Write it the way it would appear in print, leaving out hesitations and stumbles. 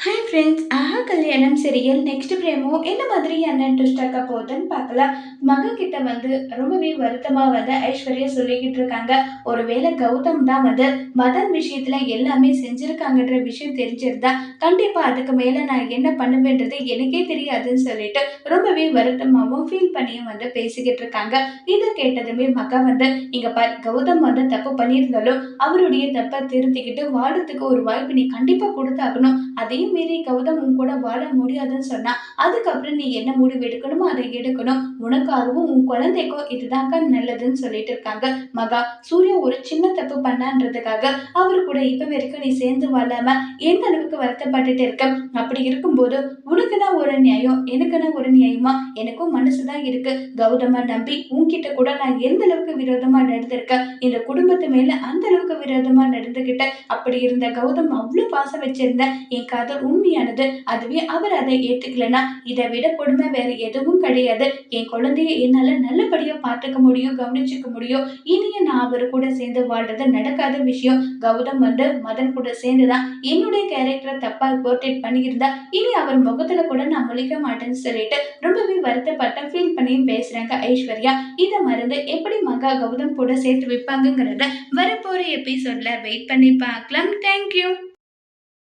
Hi friends, ஆஹா கல்யாணம் serial next பிரேமோ என்ன மாதிரியான ட்விஸ்ட் ஆக்க போகுதுன்னு பார்க்கலாம். மகன் கிட்ட ரொம்பவே வருத்தமா ஐஸ்வர்யா சொல்லிக்கிட்டு இருக்காங்க. ஒருவேளை கௌதம் தான் மதன் விஷயத்துல எல்லாமே செஞ்சிருக்காங்கன்ற விஷயம் தெரிஞ்சிருந்தா கண்டிப்பா அதுக்கு மேல நான் என்ன பண்ணுவேன்றது எனக்கே தெரியாதுன்னு சொல்லிட்டு ரொம்பவே வருத்தமாவும் ஃபீல் பண்ணியும் பேசிக்கிட்டு இருக்காங்க. இதை கேட்டதுமே மகன் இங்க பாரு, கௌதம் தப்பு பண்ணியிருந்தாலும் அவருடைய தப்பை திருத்திக்கிட்டு வாழறதுக்கு ஒரு வாய்ப்பு நீ கண்டிப்பா கொடுத்தாகணும். அதையும் மீறி கௌதம் உன் கூட வாழ முடியாதுன்னு சொன்னா அதுக்கப்புறம் நீ என்ன முடிவு எடுக்கணுமோ அதை எடுக்கணும். உனக்காகவும் உன் குழந்தைக்கும் இதுதாங்க நல்லதுன்னு சொல்லிட்டு இருக்காங்க. மகா, சூர்யா ஒரு சின்ன தப்பு பண்ணான்றதுக்காக அவரு கூட இப்ப வரைக்கும் நீ சேர்ந்து வாழாம எந்த அளவுக்கு வருத்தப்பட்டுட்டு இருக்க? அப்படி இருக்கும்போது உனக்குன்னா ஒரு நியாயம், எனக்குன்னா ஒரு நியாயமா? எனக்கும் மனசுதான் இருக்கு. கௌதம நம்பி உன்கிட்ட கூட நான் எந்த அளவுக்கு விரோதமா நடந்திருக்கேன், இந்த குடும்பத்து மேல அந்த அளவுக்கு விரோதமா நடந்துகிட்ட. அப்படி இருந்த கௌதம் அவ்வளவு பாசம் வச்சிருந்த என் காதல் உண்மையானது. அதுவே அவர் அதை ஏத்துக்கலனா இதை விட கொடுமை வேற எதுவும் கிடையாது. என் குழந்தைய என்னால நல்லபடியா பார்த்துக்க முடியும், கவனிச்சுக்க முடியும். இனியும் நான் அவரு கூட சேர்ந்து வாழ்றது நடக்காத விஷயம். கௌதம் மதன் கூட சேர்ந்துதான் என்னுடைய கேரக்டரை தப்பா போர்ட்ரேட் பண்ணியிருந்தா இனி அவர் முகத்துல கூட நான் முழிக்க மாட்டேன்னு சொல்லிட்டு ரொம்பவே வருத்தப்பட்ட ஃபீல் பண்ணியும் பேசுறாங்க ஐஸ்வர்யா. இதை மறந்து எப்படி மகா கௌதம் கூட சேர்த்து வைப்பாங்கங்கிறத வரப்போற எபிசோட்ல வெயிட் பண்ணி பார்க்கலாம். தேங்க்யூ.